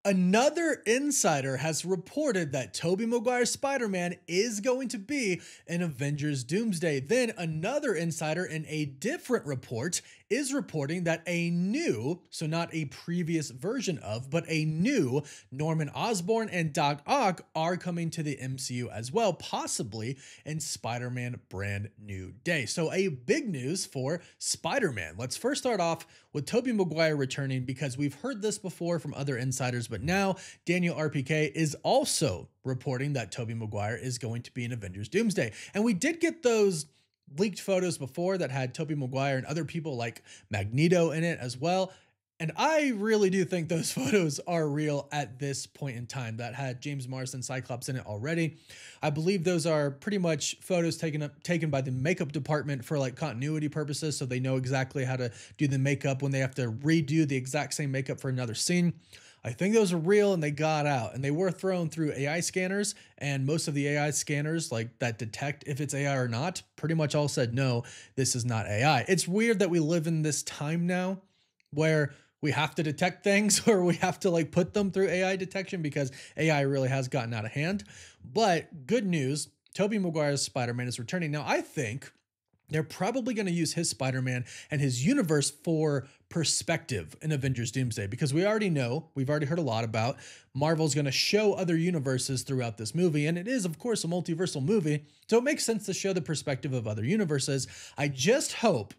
Another insider has reported that Tobey Maguire Spider-Man is going to be in Avengers Doomsday. Then another insider in a different report is reporting that a new, so not a previous version of, but a new Norman Osborn and Doc Ock are coming to the MCU as well, possibly in Spider-Man Brand New Day. So a big news for Spider-Man. Let's first start off with Tobey Maguire returning, because we've heard this before from other insiders, but now Daniel RPK is also reporting that Tobey Maguire is going to be in Avengers Doomsday. And we did get those leaked photos before that had Tobey Maguire and other people like Magneto in it as well. And I really do think those photos are real at this point in time. That had James Marsden Cyclops in it already. I believe those are pretty much photos taken by the makeup department for like continuity purposes, so they know exactly how to do the makeup when they have to redo the exact same makeup for another scene. I think those are real and they got out, and they were thrown through AI scanners, and most of the AI scanners like that detect if it's AI or not pretty much all said, no, this is not AI. It's weird that we live in this time now where we have to detect things or we have to like put them through AI detection, because AI really has gotten out of hand. But good news, Tobey Maguire's Spider-Man is returning. Now, I think they're probably going to use his Spider-Man and his universe for perspective in Avengers Doomsday, because we already know, we've already heard a lot about, Marvel's going to show other universes throughout this movie, and it is, of course, a multiversal movie, so it makes sense to show the perspective of other universes. I just hope,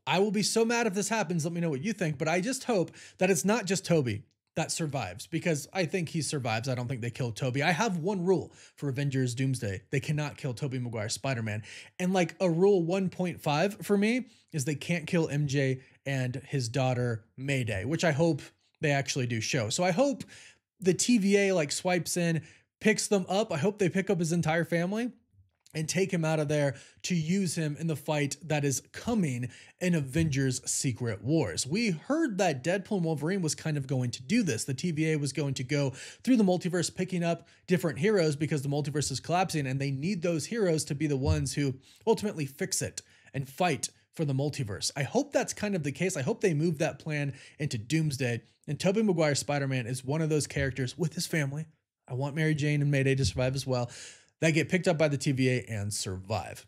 I will be so mad if this happens, let me know what you think, but I just hope that it's not just Tobey that survives, because I think he survives. I don't think they kill Tobey. I have one rule for Avengers Doomsday. They cannot kill Tobey Maguire Spider-Man. And like a rule 1.5 for me is they can't kill MJ and his daughter Mayday, which I hope they actually do show. So I hope the TVA like swipes in, picks them up. I hope they pick up his entire family and take him out of there to use him in the fight that is coming in Avengers Secret Wars. We heard that Deadpool and Wolverine was kind of going to do this. The TVA was going to go through the multiverse picking up different heroes because the multiverse is collapsing, and they need those heroes to be the ones who ultimately fix it and fight for the multiverse. I hope that's kind of the case. I hope they move that plan into Doomsday, and Tobey Maguire Spider-Man is one of those characters with his family. I want Mary Jane and Mayday to survive as well, that get picked up by the TVA and survive.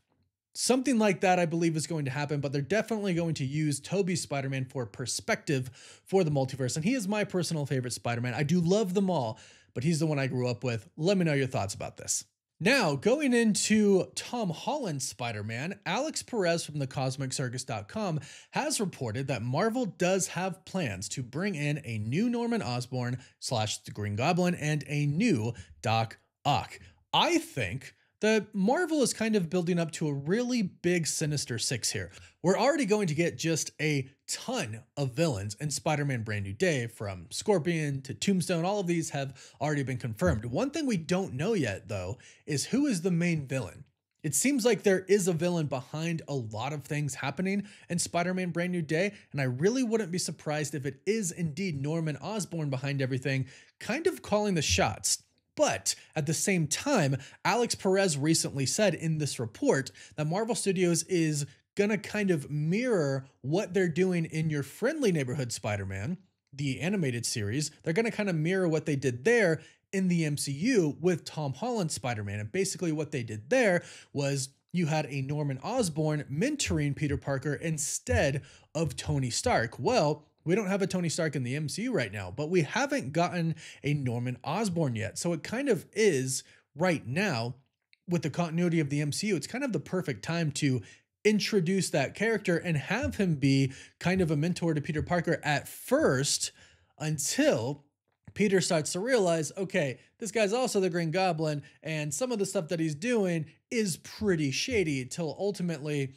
Something like that, I believe, is going to happen, but they're definitely going to use Tobey's Spider-Man for perspective for the multiverse, and he is my personal favorite Spider-Man. I do love them all, but he's the one I grew up with. Let me know your thoughts about this. Now, going into Tom Holland Spider-Man, Alex Perez from thecosmiccircus.com has reported that Marvel does have plans to bring in a new Norman Osborn / the Green Goblin and a new Doc Ock. I think that Marvel is kind of building up to a really big Sinister Six here. We're already going to get just a ton of villains in Spider-Man Brand New Day, from Scorpion to Tombstone. All of these have already been confirmed. One thing we don't know yet, though, is who is the main villain. It seems like there is a villain behind a lot of things happening in Spider-Man Brand New Day, and I really wouldn't be surprised if it is indeed Norman Osborn behind everything, kind of calling the shots. But at the same time, Alex Perez recently said in this report that Marvel Studios is gonna kind of mirror what they're doing in Your Friendly Neighborhood Spider-Man, the animated series. They're gonna kind of mirror what they did there in the MCU with Tom Holland Spider-Man. And basically what they did there was you had a Norman Osborn mentoring Peter Parker instead of Tony Stark. Well, we don't have a Tony Stark in the MCU right now, but we haven't gotten a Norman Osborn yet. So it kind of is right now, with the continuity of the MCU, it's kind of the perfect time to introduce that character and have him be kind of a mentor to Peter Parker at first, until Peter starts to realize, okay, this guy's also the Green Goblin, and some of the stuff that he's doing is pretty shady, till ultimately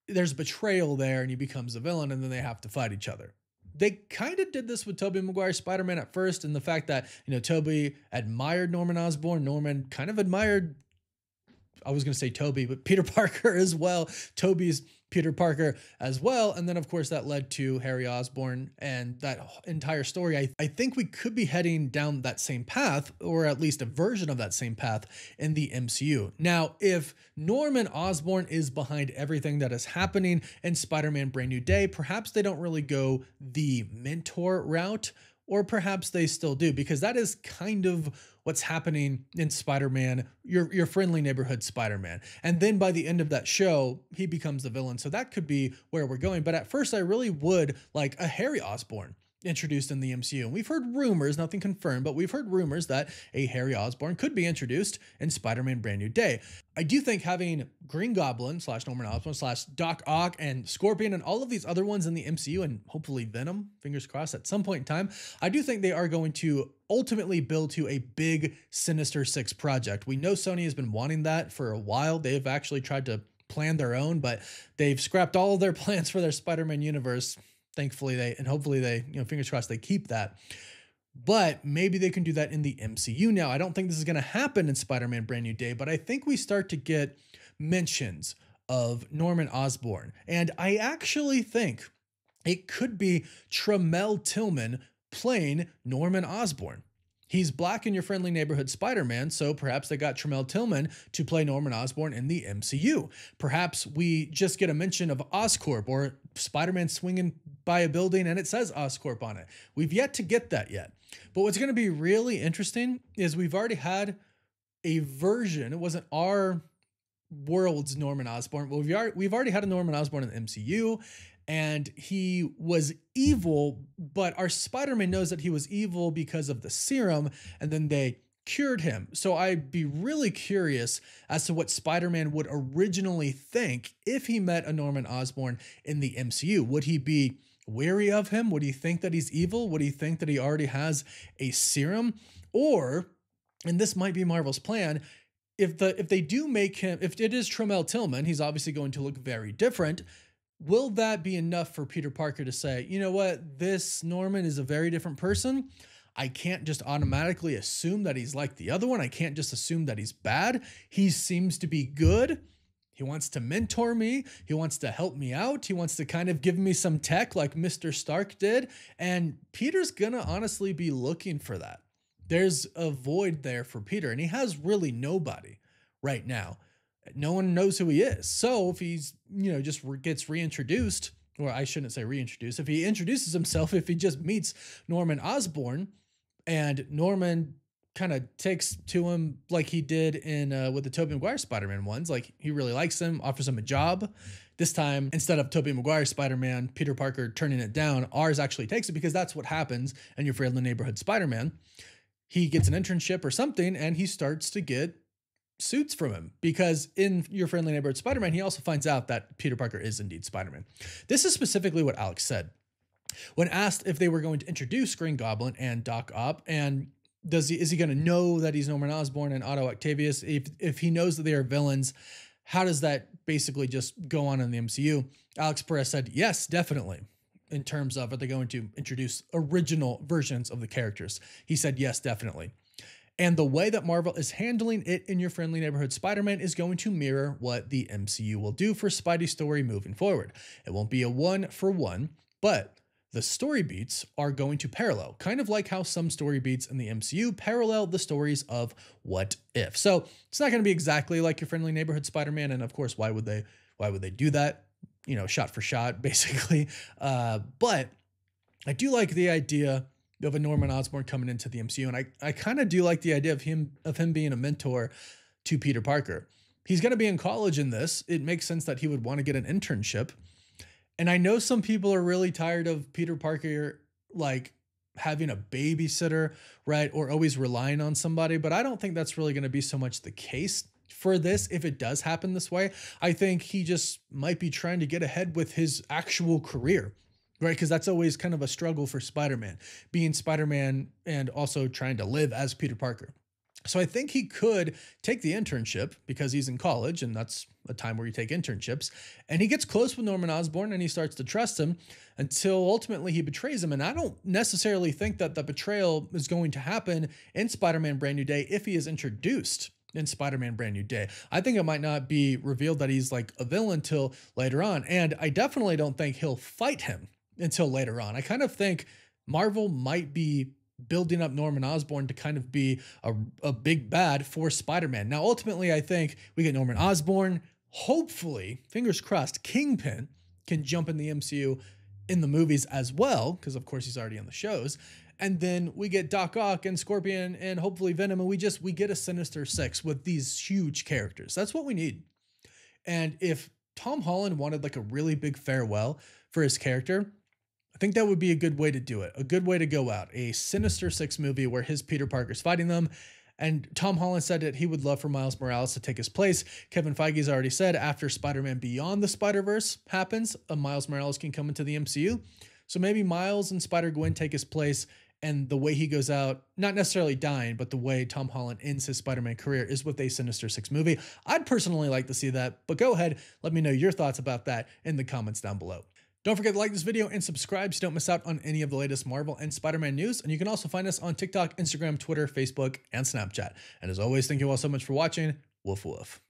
there's betrayal there and he becomes a villain, and then they have to fight each other. They kind of did this with Tobey Maguire Spider-Man at first, and the fact that, you know, Tobey admired Norman Osborn, Norman kind of admired, I was going to say Tobey, but Peter Parker as well, Tobey's Peter Parker as well. And then, of course, that led to Harry Osborn and that entire story. I think we could be heading down that same path, or at least a version of that same path in the MCU. Now, if Norman Osborn is behind everything that is happening in Spider-Man Brand New Day, perhaps they don't really go the mentor route. or perhaps they still do, because that is kind of what's happening in Spider-Man, your friendly neighborhood Spider-Man. And then by the end of that show, he becomes the villain. So that could be where we're going. But at first, I really would like a Harry Osborn introduced in the MCU. And we've heard rumors, nothing confirmed, but we've heard rumors that a Harry Osborn could be introduced in Spider-Man Brand New Day. I do think having Green Goblin / Norman Osborn / Doc Ock and Scorpion and all of these other ones in the MCU, and hopefully Venom, fingers crossed, at some point in time, I do think they are going to ultimately build to a big Sinister Six project. We know Sony has been wanting that for a while. They've actually tried to plan their own, but they've scrapped all of their plans for their Spider-Man universe. Thankfully, hopefully they, fingers crossed, they keep that. But maybe they can do that in the MCU now. I don't think this is going to happen in Spider-Man Brand New Day, but I think we start to get mentions of Norman Osborn. And I actually think it could be Tramell Tillman playing Norman Osborn. He's Black in your friendly neighborhood Spider-Man, so perhaps they got Tramell Tillman to play Norman Osborn in the MCU. Perhaps we just get a mention of Oscorp, or Spider-Man swinging by a building and it says Oscorp on it. We've yet to get that yet. But what's going to be really interesting is we've already had a version. It wasn't our world's Norman Osborn, but we've already had a Norman Osborn in the MCU. And he was evil, but our Spider-Man knows that he was evil because of the serum, and then they cured him. So I'd be really curious as to what Spider-Man would originally think if he met a Norman Osborn in the MCU. Would he be wary of him? Would he think that he's evil? Would he think that he already has a serum? Or, and this might be Marvel's plan, if they do make him, if it is Tramell Tillman, he's obviously going to look very different. Will that be enough for Peter Parker to say, you know what, this Norman is a very different person? I can't just automatically assume that he's like the other one. I can't just assume that he's bad. He seems to be good. He wants to mentor me. He wants to help me out. He wants to kind of give me some tech like Mr. Stark did. And Peter's gonna honestly be looking for that. There's a void there for Peter, and he has really nobody right now. No one knows who he is. So if he's, just gets reintroduced, or I shouldn't say reintroduced, if he introduces himself, if he just meets Norman Osborn and Norman kind of takes to him like he did in with the Tobey Maguire Spider-Man ones, like he really likes him, offers him a job. This time, instead of Tobey Maguire Spider-Man, Peter Parker turning it down, ours actually takes it, because that's what happens in your friendly neighborhood Spider-Man. He gets an internship or something, and he starts to get suits from him, because in your friendly neighborhood Spider-Man, he also finds out that Peter Parker is indeed Spider-Man. This is specifically what Alex said when asked if they were going to introduce Green Goblin and Doc Ock, and is he going to know that he's Norman Osborn and Otto Octavius? If he knows that they are villains, how does that basically just go on in the MCU? Alex Perez said, yes, definitely. In terms of, are they going to introduce original versions of the characters? He said, yes, definitely. And the way that Marvel is handling it in your friendly neighborhood Spider-Man is going to mirror what the MCU will do for Spidey's story moving forward. It won't be a one-for-one, but the story beats are going to parallel, kind of like how some story beats in the MCU parallel the stories of What If. So it's not going to be exactly like your friendly neighborhood Spider-Man, and of course, why would they do that? Shot for shot, basically. But I do like the idea of a Norman Osborn coming into the MCU, and I kind of do like the idea of him being a mentor to Peter Parker. He's going to be in college in this. It makes sense that he would want to get an internship. And I know some people are really tired of Peter Parker like having a babysitter, right? Or always relying on somebody, but I don't think that's really going to be so much the case for this. If it does happen this way, I think he just might be trying to get ahead with his actual career, right? Because that's always kind of a struggle for Spider-Man, being Spider-Man and also trying to live as Peter Parker. So I think he could take the internship because he's in college, and that's a time where you take internships, and he gets close with Norman Osborn and he starts to trust him until ultimately he betrays him. And I don't necessarily think that the betrayal is going to happen in Spider-Man Brand New Day if he is introduced in Spider-Man Brand New Day. I think it might not be revealed that he's like a villain until later on, and I definitely don't think he'll fight him until later on. I kind of think Marvel might be building up Norman Osborn to kind of be a big bad for Spider-Man. Now, ultimately, I think we get Norman Osborn. Hopefully, fingers crossed, Kingpin can jump in the MCU in the movies as well, because of course he's already on the shows. And then we get Doc Ock and Scorpion and hopefully Venom, and we get a Sinister Six with these huge characters. That's what we need. And if Tom Holland wanted like a really big farewell for his character, I think that would be a good way to do it. A good way to go out. A Sinister Six movie where his Peter Parker's fighting them. And Tom Holland said that he would love for Miles Morales to take his place. Kevin Feige's already said after Spider-Man Beyond the Spider-Verse happens, Miles Morales can come into the MCU. So maybe Miles and Spider-Gwen take his place, and the way he goes out, not necessarily dying, but the way Tom Holland ends his Spider-Man career is with a Sinister Six movie. I'd personally like to see that, but go ahead, let me know your thoughts about that in the comments down below. Don't forget to like this video and subscribe so you don't miss out on any of the latest Marvel and Spider-Man news. And you can also find us on TikTok, Instagram, Twitter, Facebook, and Snapchat. And as always, thank you all so much for watching. Woof woof.